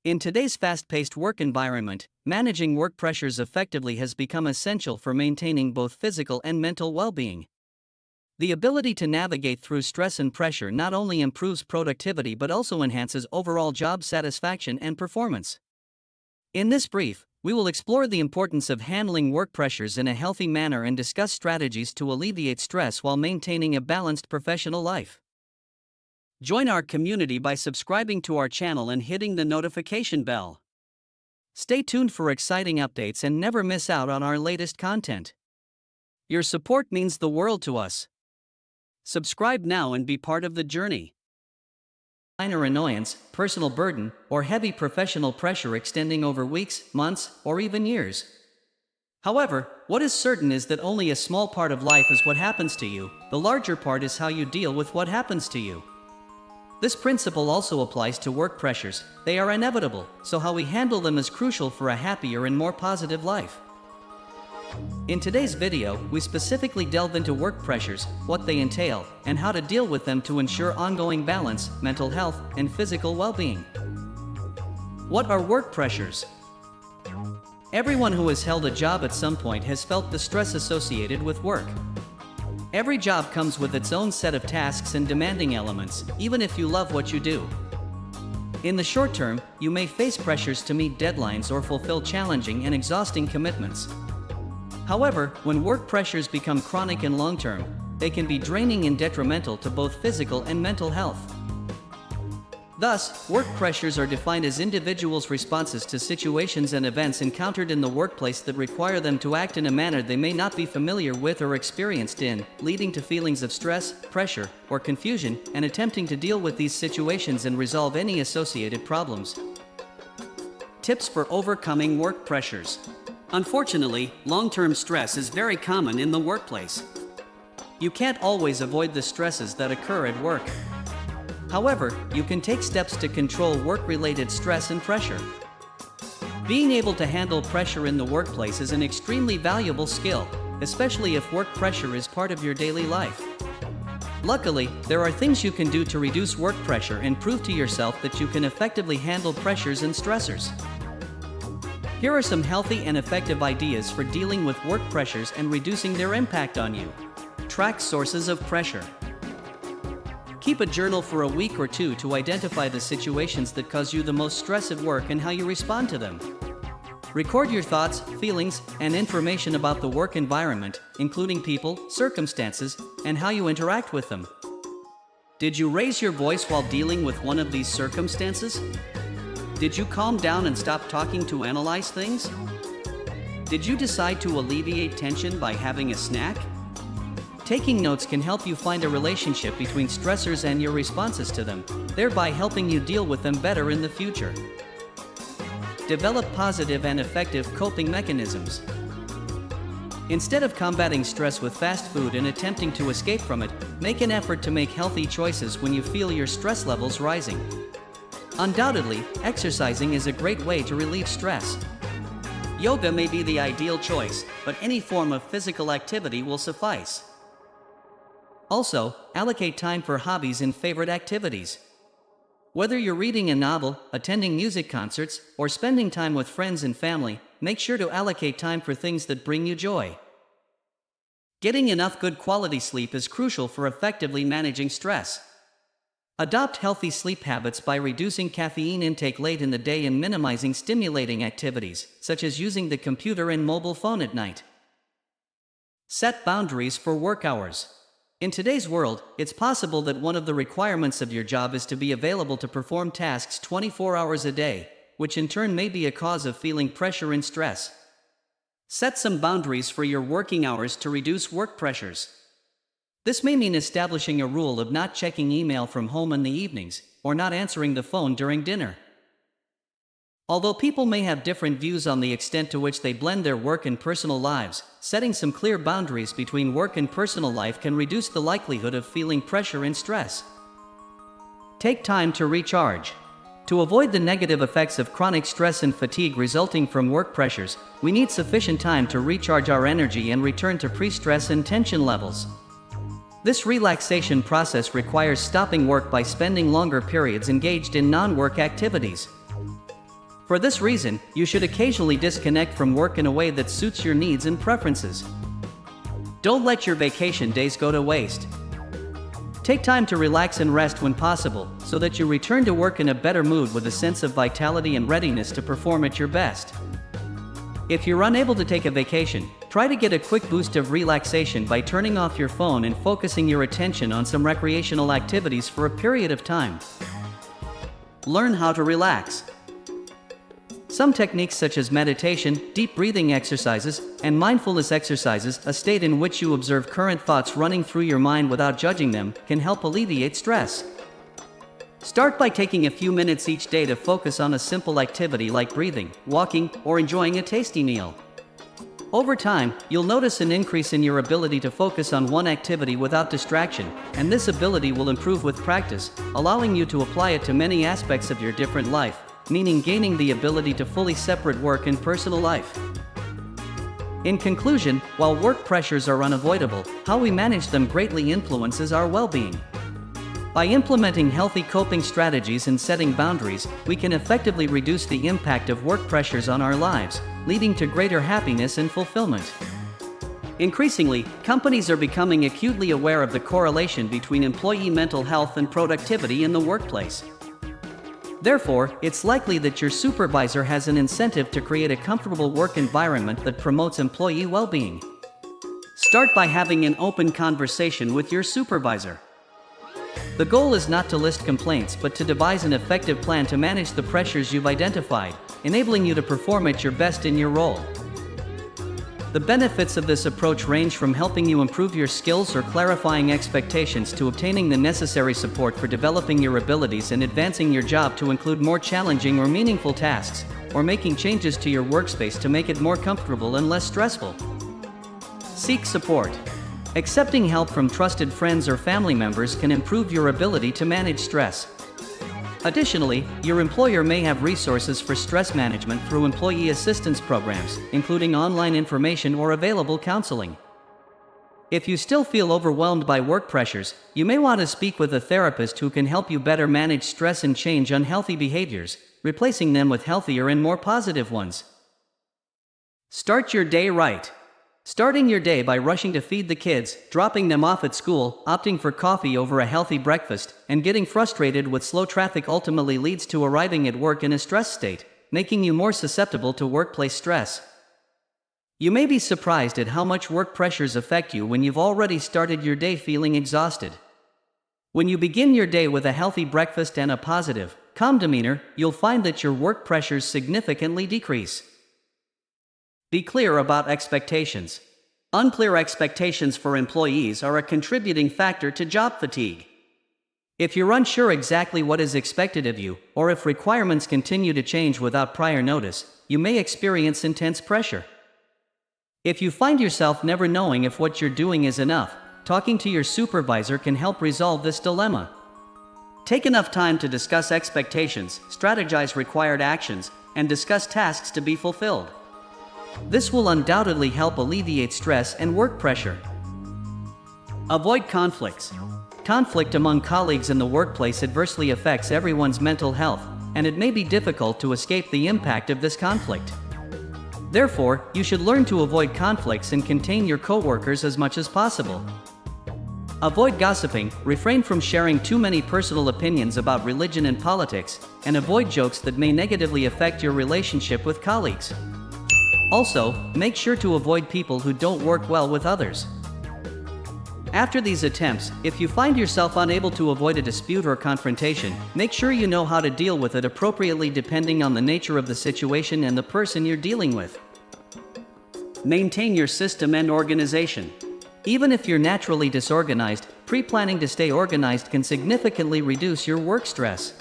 In today's fast-paced work environment, managing work pressures effectively has become essential for maintaining both physical and mental well-being. The ability to navigate through stress and pressure not only improves productivity but also enhances overall job satisfaction and performance. In this brief, we will explore the importance of handling work pressures in a healthy manner and discuss strategies to alleviate stress while maintaining a balanced professional life. Join our community by subscribing to our channel and hitting the notification bell. Stay tuned for exciting updates and never miss out on our latest content. Your support means the world to us. Subscribe now and be part of the journey. Minor annoyance, personal burden, or heavy professional pressure extending over weeks, months, or even years. However, what is certain is that only a small part of life is what happens to you. The larger part is how you deal with what happens to you. This principle also applies to work pressures. They are inevitable, so how we handle them is crucial for a happier and more positive life. In today's video, we specifically delve into work pressures, what they entail, and how to deal with them to ensure ongoing balance, mental health, and physical well-being. What are work pressures? Everyone who has held a job at some point has felt the stress associated with work. Every job comes with its own set of tasks and demanding elements, even if you love what you do. In the short term, you may face pressures to meet deadlines or fulfill challenging and exhausting commitments. However, when work pressures become chronic and long-term, they can be draining and detrimental to both physical and mental health. Thus, work pressures are defined as individuals' responses to situations and events encountered in the workplace that require them to act in a manner they may not be familiar with or experienced in, leading to feelings of stress, pressure, or confusion, and attempting to deal with these situations and resolve any associated problems. Tips for overcoming work pressures. Unfortunately, long-term stress is very common in the workplace. You can't always avoid the stresses that occur at work. However, you can take steps to control work-related stress and pressure. Being able to handle pressure in the workplace is an extremely valuable skill, especially if work pressure is part of your daily life. Luckily, there are things you can do to reduce work pressure and prove to yourself that you can effectively handle pressures and stressors. Here are some healthy and effective ideas for dealing with work pressures and reducing their impact on you. Track sources of pressure. Keep a journal for a week or two to identify the situations that cause you the most stress at work and how you respond to them. Record your thoughts, feelings, and information about the work environment, including people, circumstances, and how you interact with them. Did you raise your voice while dealing with one of these circumstances? Did you calm down and stop talking to analyze things? Did you decide to alleviate tension by having a snack? Taking notes can help you find a relationship between stressors and your responses to them, thereby helping you deal with them better in the future. Develop positive and effective coping mechanisms. Instead of combating stress with fast food and attempting to escape from it, make an effort to make healthy choices when you feel your stress levels rising. Undoubtedly, exercising is a great way to relieve stress. Yoga may be the ideal choice, but any form of physical activity will suffice. Also, allocate time for hobbies and favorite activities. Whether you're reading a novel, attending music concerts, or spending time with friends and family, make sure to allocate time for things that bring you joy. Getting enough good quality sleep is crucial for effectively managing stress. Adopt healthy sleep habits by reducing caffeine intake late in the day and minimizing stimulating activities, such as using the computer and mobile phone at night. Set boundaries for work hours. In today's world, it's possible that one of the requirements of your job is to be available to perform tasks 24 hours a day, which in turn may be a cause of feeling pressure and stress. Set some boundaries for your working hours to reduce work pressures. This may mean establishing a rule of not checking email from home in the evenings, or not answering the phone during dinner. Although people may have different views on the extent to which they blend their work and personal lives, setting some clear boundaries between work and personal life can reduce the likelihood of feeling pressure and stress. Take time to recharge. To avoid the negative effects of chronic stress and fatigue resulting from work pressures, we need sufficient time to recharge our energy and return to pre-stress and tension levels. This relaxation process requires stopping work by spending longer periods engaged in non-work activities. For this reason, you should occasionally disconnect from work in a way that suits your needs and preferences. Don't let your vacation days go to waste. Take time to relax and rest when possible, so that you return to work in a better mood with a sense of vitality and readiness to perform at your best. If you're unable to take a vacation, try to get a quick boost of relaxation by turning off your phone and focusing your attention on some recreational activities for a period of time. Learn how to relax. Some techniques such as meditation, deep breathing exercises, and mindfulness exercises, a state in which you observe current thoughts running through your mind without judging them, can help alleviate stress. Start by taking a few minutes each day to focus on a simple activity like breathing, walking, or enjoying a tasty meal. Over time, you'll notice an increase in your ability to focus on one activity without distraction, and this ability will improve with practice, allowing you to apply it to many aspects of your different life, meaning gaining the ability to fully separate work and personal life. In conclusion, while work pressures are unavoidable, how we manage them greatly influences our well-being. By implementing healthy coping strategies and setting boundaries, we can effectively reduce the impact of work pressures on our lives, leading to greater happiness and fulfillment. Increasingly, companies are becoming acutely aware of the correlation between employee mental health and productivity in the workplace. Therefore, it's likely that your supervisor has an incentive to create a comfortable work environment that promotes employee well-being. Start by having an open conversation with your supervisor. The goal is not to list complaints but to devise an effective plan to manage the pressures you've identified, enabling you to perform at your best in your role. The benefits of this approach range from helping you improve your skills or clarifying expectations to obtaining the necessary support for developing your abilities and advancing your job to include more challenging or meaningful tasks, or making changes to your workspace to make it more comfortable and less stressful. Seek support. Accepting help from trusted friends or family members can improve your ability to manage stress. Additionally, your employer may have resources for stress management through employee assistance programs, including online information or available counseling. If you still feel overwhelmed by work pressures, you may want to speak with a therapist who can help you better manage stress and change unhealthy behaviors, replacing them with healthier and more positive ones. Start your day right. Starting your day by rushing to feed the kids, dropping them off at school, opting for coffee over a healthy breakfast, and getting frustrated with slow traffic ultimately leads to arriving at work in a stress state, making you more susceptible to workplace stress. You may be surprised at how much work pressures affect you when you've already started your day feeling exhausted. When you begin your day with a healthy breakfast and a positive, calm demeanor, you'll find that your work pressures significantly decrease. Be clear about expectations. Unclear expectations for employees are a contributing factor to job fatigue. If you're unsure exactly what is expected of you, or if requirements continue to change without prior notice, you may experience intense pressure. If you find yourself never knowing if what you're doing is enough, talking to your supervisor can help resolve this dilemma. Take enough time to discuss expectations, strategize required actions, and discuss tasks to be fulfilled. This will undoubtedly help alleviate stress and work pressure. Avoid conflicts. Conflict among colleagues in the workplace adversely affects everyone's mental health, and it may be difficult to escape the impact of this conflict. Therefore, you should learn to avoid conflicts and contain your coworkers as much as possible. Avoid gossiping, refrain from sharing too many personal opinions about religion and politics, and avoid jokes that may negatively affect your relationship with colleagues. Also, make sure to avoid people who don't work well with others. After these attempts, if you find yourself unable to avoid a dispute or confrontation, make sure you know how to deal with it appropriately depending on the nature of the situation and the person you're dealing with. Maintain your system and organization. Even if you're naturally disorganized, pre-planning to stay organized can significantly reduce your work stress.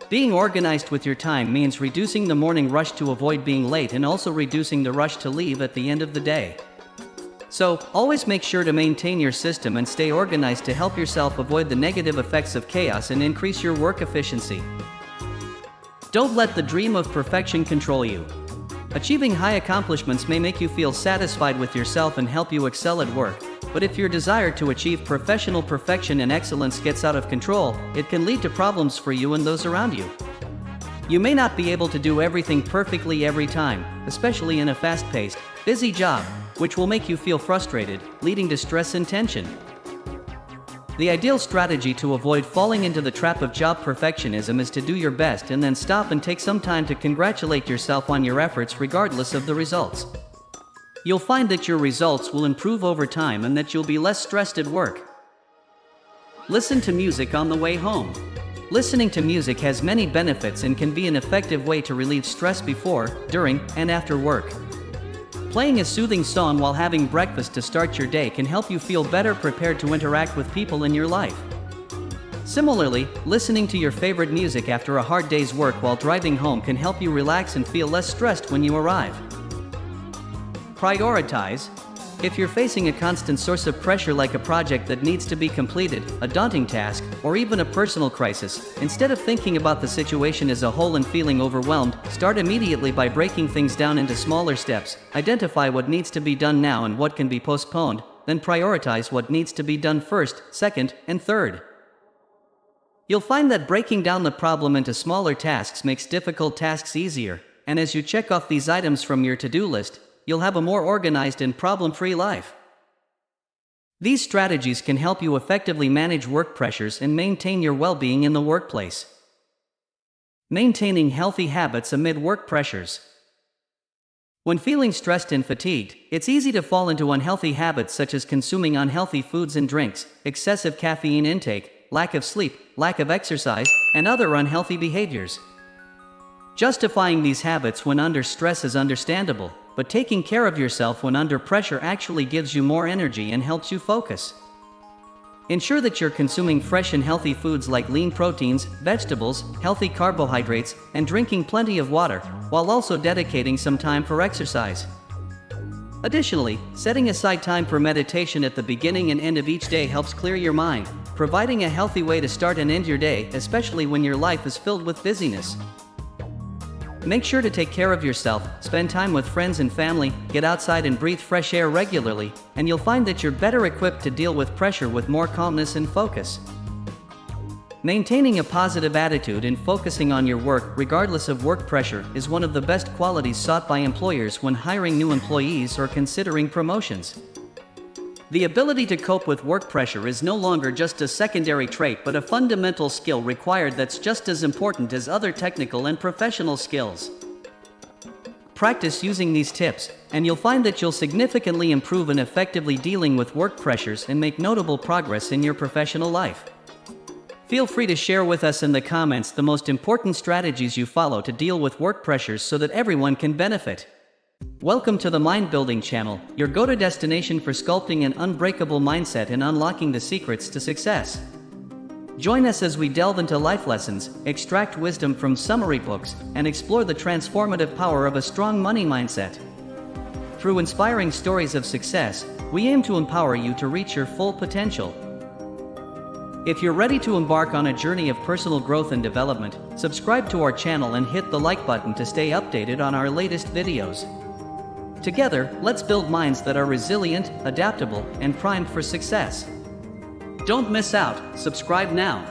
Being organized with your time means reducing the morning rush to avoid being late and also reducing the rush to leave at the end of the day. So, always make sure to maintain your system and stay organized to help yourself avoid the negative effects of chaos and increase your work efficiency. Don't let the dream of perfection control you. Achieving high accomplishments may make you feel satisfied with yourself and help you excel at work, but if your desire to achieve professional perfection and excellence gets out of control, it can lead to problems for you and those around you. You may not be able to do everything perfectly every time, especially in a fast-paced, busy job, which will make you feel frustrated, leading to stress and tension. The ideal strategy to avoid falling into the trap of job perfectionism is to do your best and then stop and take some time to congratulate yourself on your efforts regardless of the results. You'll find that your results will improve over time and that you'll be less stressed at work. Listen to music on the way home. Listening to music has many benefits and can be an effective way to relieve stress before, during, and after work. Playing a soothing song while having breakfast to start your day can help you feel better prepared to interact with people in your life. Similarly, listening to your favorite music after a hard day's work while driving home can help you relax and feel less stressed when you arrive. Prioritize. If you're facing a constant source of pressure like a project that needs to be completed, a daunting task, or even a personal crisis, instead of thinking about the situation as a whole and feeling overwhelmed, start immediately by breaking things down into smaller steps. Identify what needs to be done now and what can be postponed, then prioritize what needs to be done first, second, and third. You'll find that breaking down the problem into smaller tasks makes difficult tasks easier, and as you check off these items from your to-do list, you'll have a more organized and problem-free life. These strategies can help you effectively manage work pressures and maintain your well-being in the workplace. Maintaining healthy habits amid work pressures. When feeling stressed and fatigued, it's easy to fall into unhealthy habits such as consuming unhealthy foods and drinks, excessive caffeine intake, lack of sleep, lack of exercise, and other unhealthy behaviors. Justifying these habits when under stress is understandable, but taking care of yourself when under pressure actually gives you more energy and helps you focus. Ensure that you're consuming fresh and healthy foods like lean proteins, vegetables, healthy carbohydrates, and drinking plenty of water, while also dedicating some time for exercise. Additionally, setting aside time for meditation at the beginning and end of each day helps clear your mind, providing a healthy way to start and end your day, especially when your life is filled with busyness. Make sure to take care of yourself, spend time with friends and family, get outside and breathe fresh air regularly, and you'll find that you're better equipped to deal with pressure with more calmness and focus. Maintaining a positive attitude and focusing on your work, regardless of work pressure, is one of the best qualities sought by employers when hiring new employees or considering promotions. The ability to cope with work pressure is no longer just a secondary trait but a fundamental skill required that's just as important as other technical and professional skills. Practice using these tips, and you'll find that you'll significantly improve in effectively dealing with work pressures and make notable progress in your professional life. Feel free to share with us in the comments the most important strategies you follow to deal with work pressures so that everyone can benefit. Welcome to the Mind Building channel, your go-to destination for sculpting an unbreakable mindset and unlocking the secrets to success. Join us as we delve into life lessons, extract wisdom from summary books, and explore the transformative power of a strong money mindset. Through inspiring stories of success, we aim to empower you to reach your full potential. If you're ready to embark on a journey of personal growth and development, subscribe to our channel and hit the like button to stay updated on our latest videos. Together, let's build minds that are resilient, adaptable, and primed for success. Don't miss out, subscribe now.